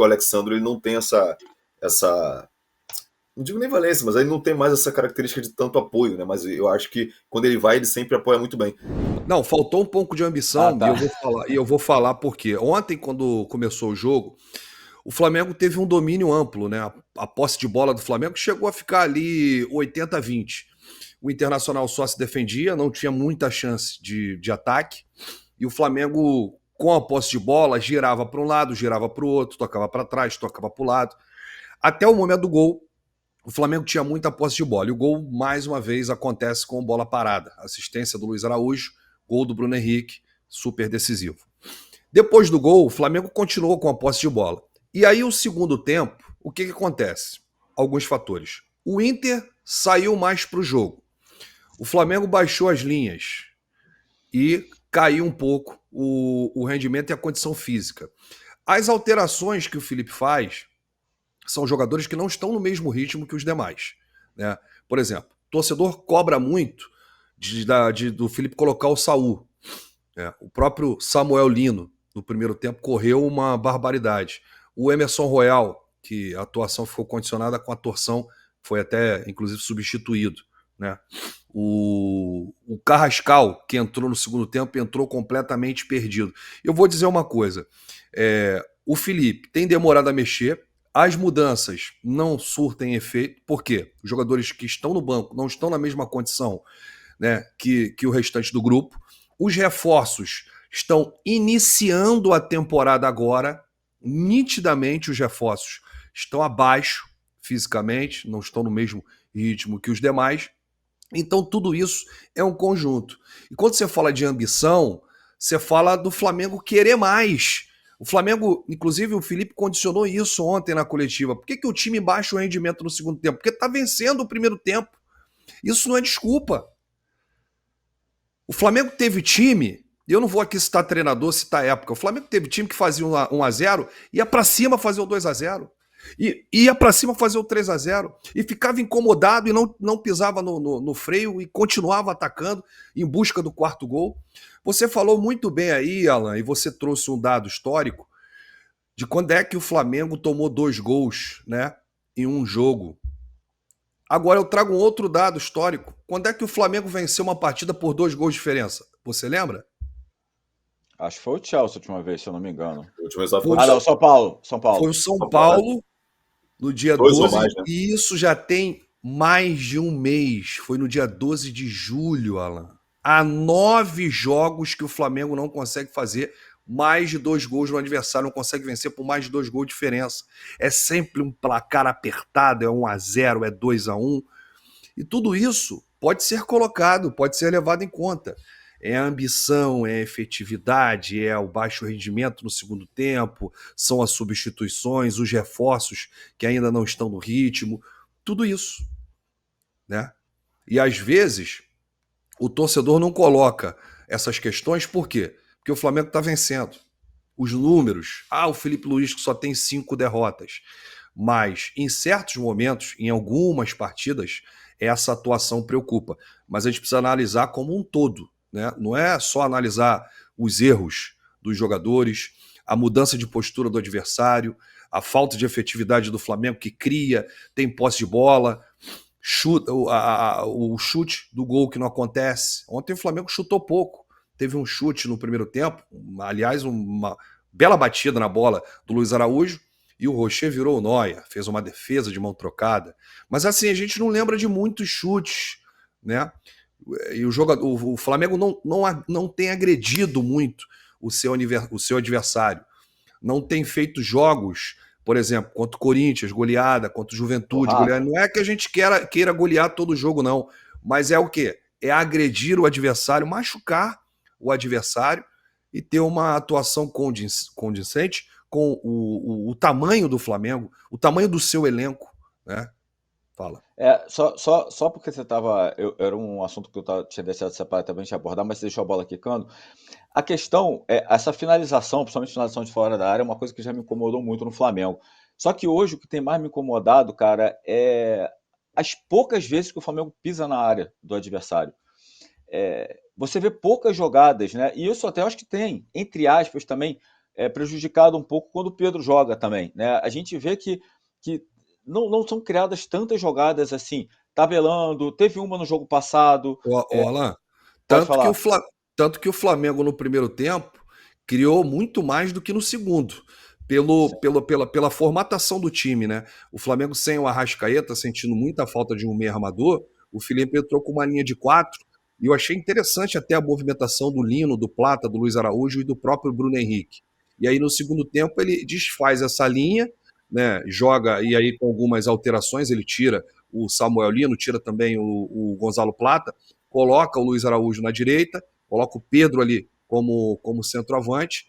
o Alexandre ele não tem essa não digo nem valência, mas ele não tem mais essa característica de tanto apoio, né? Mas eu acho que quando ele vai, ele sempre apoia muito bem. Não, faltou um pouco de ambição, Tá. e eu vou falar por quê. Ontem, quando começou o jogo, o Flamengo teve um domínio amplo, né? A posse de bola do Flamengo chegou a ficar ali 80-20. O Internacional só se defendia, não tinha muita chance de ataque. E o Flamengo, com a posse de bola, girava para um lado, girava para o outro, tocava para trás, tocava para o lado. Até o momento do gol, o Flamengo tinha muita posse de bola. E o gol, mais uma vez, acontece com bola parada. Assistência do Luiz Araújo, gol do Bruno Henrique, super decisivo. Depois do gol, o Flamengo continuou com a posse de bola. E aí, o segundo tempo, o que acontece? Alguns fatores. O Inter saiu mais para o jogo. O Flamengo baixou as linhas e caiu um pouco o rendimento e a condição física. As alterações que o Felipe faz são jogadores que não estão no mesmo ritmo que os demais, né? Por exemplo, o torcedor cobra muito do Felipe colocar o Saul. O próprio Samuel Lino, no primeiro tempo, correu uma barbaridade. O Emerson Royal, que a atuação ficou condicionada com a torção, foi até, inclusive, substituído, né? O Carrascal, que entrou no segundo tempo, entrou completamente perdido. Eu vou dizer uma coisa, o Felipe tem demorado a mexer, as mudanças não surtem efeito, por quê? Os jogadores que estão no banco não estão na mesma condição, né, que o restante do grupo. Os reforços estão iniciando a temporada agora, nitidamente os reforços estão abaixo fisicamente, não estão no mesmo ritmo que os demais. Então tudo isso é um conjunto. E quando você fala de ambição, você fala do Flamengo querer mais. O Flamengo, inclusive o Felipe condicionou isso ontem na coletiva. Por que o time baixa o rendimento no segundo tempo? Porque está vencendo o primeiro tempo. Isso não é desculpa. O Flamengo teve time, e eu não vou aqui citar treinador, citar época. O Flamengo teve time que fazia 1-0, ia para cima fazer o 2-0. E ia para cima fazer o 3-0 e ficava incomodado e não pisava no freio e continuava atacando em busca do quarto gol. Você falou muito bem aí, Alan, e você trouxe um dado histórico de quando é que o Flamengo tomou 2 gols, né, em um jogo. Agora eu trago um outro dado histórico. Quando é que o Flamengo venceu uma partida por 2 gols de diferença? Você lembra? Acho que foi o Chelsea a última vez, se eu não me engano. Não, São Paulo. Foi o São Paulo no dia 12, mais, né? e isso já tem mais de um mês. Foi no dia 12 de julho, Alan. Há 9 jogos que o Flamengo não consegue fazer mais de 2 gols no adversário, não consegue vencer por mais de 2 gols de diferença. É sempre um placar apertado, é 1-0, é 2-1. E tudo isso pode ser colocado, pode ser levado em conta. É a ambição, é a efetividade, é o baixo rendimento no segundo tempo, são as substituições, os reforços que ainda não estão no ritmo, tudo isso, né? E às vezes o torcedor não coloca essas questões, por quê? Porque o Flamengo está vencendo. Os números, o Felipe Luiz que só tem 5 derrotas, mas em certos momentos, em algumas partidas, essa atuação preocupa. Mas a gente precisa analisar como um todo, né? Não é só analisar os erros dos jogadores, a mudança de postura do adversário, a falta de efetividade do Flamengo que cria, tem posse de bola, o chute do gol que não acontece. Ontem o Flamengo chutou pouco. Teve um chute no primeiro tempo, aliás, uma bela batida na bola do Luiz Araújo, e o Rocher virou o Neuer, fez uma defesa de mão trocada. Mas assim, a gente não lembra de muitos chutes, né? E o Flamengo não tem agredido muito o seu adversário. Não tem feito jogos, por exemplo, contra o Corinthians, goleada, contra o Juventude, goleada. Não é que a gente queira golear todo jogo, não. Mas é o quê? É agredir o adversário, machucar o adversário e ter uma atuação condizente com o tamanho do Flamengo, o tamanho do seu elenco, né? Fala. Só porque você estava... Era um assunto que eu tinha deixado separado também de abordar, mas você deixou a bola quicando. A questão é essa finalização, principalmente finalização de fora da área, é uma coisa que já me incomodou muito no Flamengo. Só que hoje o que tem mais me incomodado, cara, é as poucas vezes que o Flamengo pisa na área do adversário. Você vê poucas jogadas, né? E isso até acho que tem, entre aspas, também, prejudicado um pouco quando o Pedro joga também, né? A gente vê que não são criadas tantas jogadas assim, tabelando. Teve uma no jogo passado. Alan, Pode tanto que o Flamengo no primeiro tempo criou muito mais do que no segundo, pela formatação do time, né? O Flamengo sem o Arrascaeta, sentindo muita falta de um meio armador, o Felipe entrou com uma linha de 4, e eu achei interessante até a movimentação do Lino, do Plata, do Luiz Araújo e do próprio Bruno Henrique. E aí no segundo tempo ele desfaz essa linha, né? Joga, e aí com algumas alterações ele tira o Samuel Lino, tira também o Gonzalo Plata, coloca o Luiz Araújo na direita, coloca o Pedro ali como centroavante,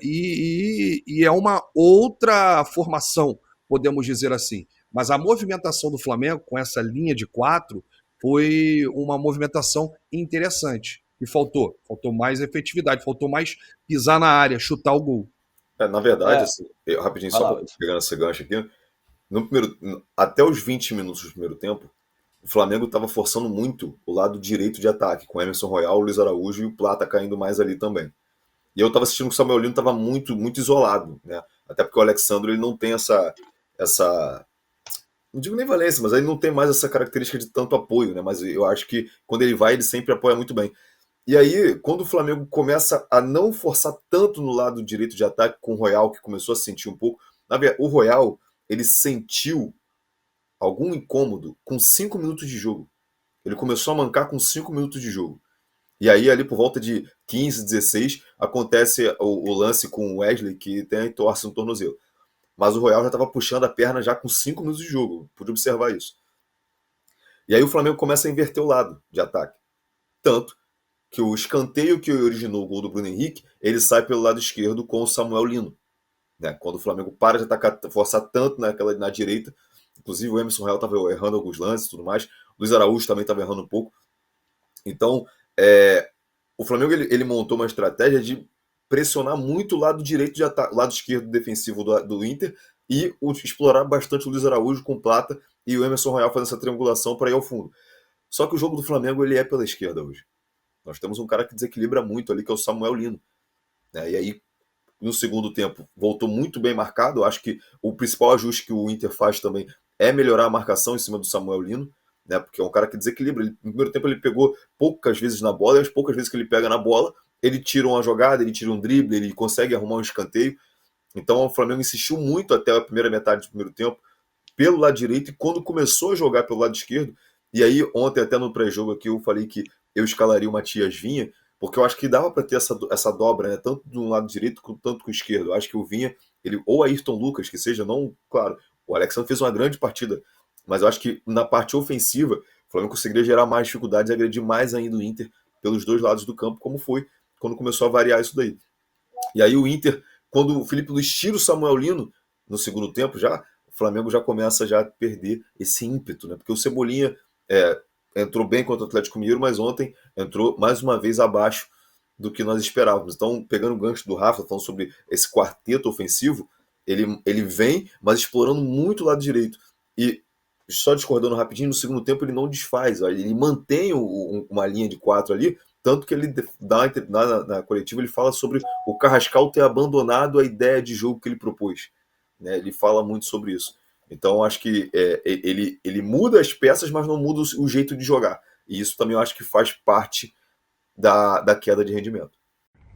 e é uma outra formação, podemos dizer assim. Mas a movimentação do Flamengo com essa linha de 4 foi uma movimentação interessante. E faltou mais efetividade, faltou mais pisar na área, chutar o gol. Na verdade, assim, rapidinho, só para pegar esse gancho aqui, até os 20 minutos do primeiro tempo, o Flamengo estava forçando muito o lado direito de ataque, com Emerson Royal, o Luiz Araújo e o Plata caindo mais ali também. E eu estava assistindo que o Samuel Lino estava muito, muito isolado, né? Até porque o Alexandre ele não tem essa não digo nem valência, mas ele não tem mais essa característica de tanto apoio, né? Mas eu acho que quando ele vai, ele sempre apoia muito bem. E aí, quando o Flamengo começa a não forçar tanto no lado direito de ataque com o Royal, que começou a sentir um pouco, o Royal, ele sentiu algum incômodo com 5 minutos de jogo. Ele começou a mancar com 5 minutos de jogo. E aí, ali por volta de 15, 16, acontece o lance com o Wesley, que tem a torce no tornozelo. Mas o Royal já estava puxando a perna já com 5 minutos de jogo. Pude observar isso. E aí o Flamengo começa a inverter o lado de ataque. Tanto que o escanteio que originou o gol do Bruno Henrique, ele sai pelo lado esquerdo com o Samuel Lino. Né? Quando o Flamengo para de atacar, forçar tanto na direita, inclusive o Emerson Royal estava errando alguns lances e tudo mais, o Luiz Araújo também estava errando um pouco. Então, o Flamengo ele montou uma estratégia de pressionar muito o lado direito de ataque, o lado esquerdo defensivo do Inter, e explorar bastante o Luiz Araújo com Plata e o Emerson Royal fazendo essa triangulação para ir ao fundo. Só que o jogo do Flamengo ele é pela esquerda hoje. Nós temos um cara que desequilibra muito ali, que é o Samuel Lino. Né? E aí, no segundo tempo, voltou muito bem marcado. Eu acho que o principal ajuste que o Inter faz também é melhorar a marcação em cima do Samuel Lino, né? Porque é um cara que desequilibra. No primeiro tempo ele pegou poucas vezes na bola, e as poucas vezes que ele pega na bola, ele tira uma jogada, ele tira um drible, ele consegue arrumar um escanteio. Então o Flamengo insistiu muito até a primeira metade do primeiro tempo pelo lado direito, e quando começou a jogar pelo lado esquerdo, e aí ontem até no pré-jogo aqui eu falei que eu escalaria o Matias Vinha, porque eu acho que dava para ter essa dobra, né? Tanto do lado direito quanto com o esquerdo. Eu acho que o Vinha, ou Ayrton Lucas, que seja, não, claro, o Alexandre fez uma grande partida, mas eu acho que na parte ofensiva o Flamengo conseguiria gerar mais dificuldades e agredir mais ainda o Inter pelos dois lados do campo, como foi quando começou a variar isso daí. E aí o Inter, quando o Felipe Luiz tira o Samuel Lino no segundo tempo, o Flamengo já começa a perder esse ímpeto, né? Porque o Cebolinha entrou bem contra o Atlético Mineiro, mas ontem entrou mais uma vez abaixo do que nós esperávamos. Então, pegando o gancho do Rafa, falando sobre esse quarteto ofensivo, ele vem, mas explorando muito o lado direito. E só discordando rapidinho, no segundo tempo ele não desfaz, ele mantém uma linha de 4 ali, tanto que ele na coletiva ele fala sobre o Carrascal ter abandonado a ideia de jogo que ele propôs. Né? Ele fala muito sobre isso. Então acho que ele muda as peças, mas não muda o jeito de jogar. E isso também eu acho que faz parte da queda de rendimento.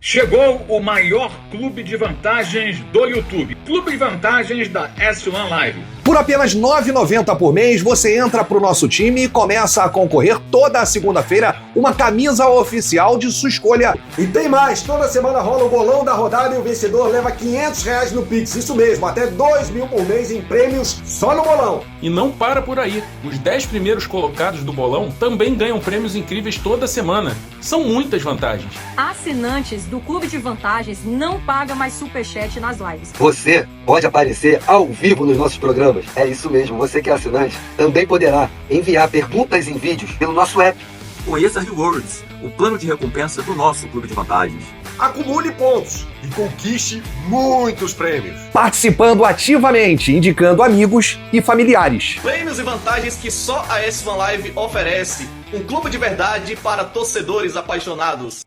Chegou o maior clube de vantagens do YouTube. Clube de vantagens da S1 Live. Por apenas R$ 9,90 por mês, você entra pro nosso time e começa a concorrer toda a segunda-feira uma camisa oficial de sua escolha. E tem mais, toda semana rola o bolão da rodada e o vencedor leva R$500 no Pix. Isso mesmo, até R$2.000 por mês em prêmios só no bolão. E não para por aí. Os 10 primeiros colocados do bolão também ganham prêmios incríveis toda semana. São muitas vantagens. Assinantes do Clube de Vantagens não pagam mais superchat nas lives. Você pode aparecer ao vivo nos nossos programas. É isso mesmo, você que é assinante também poderá enviar perguntas em vídeos pelo nosso app. Conheça Rewards, o plano de recompensa do nosso Clube de Vantagens. Acumule pontos e conquiste muitos prêmios. Participando ativamente, indicando amigos e familiares. Prêmios e vantagens que só a S1 Live oferece. Um clube de verdade para torcedores apaixonados.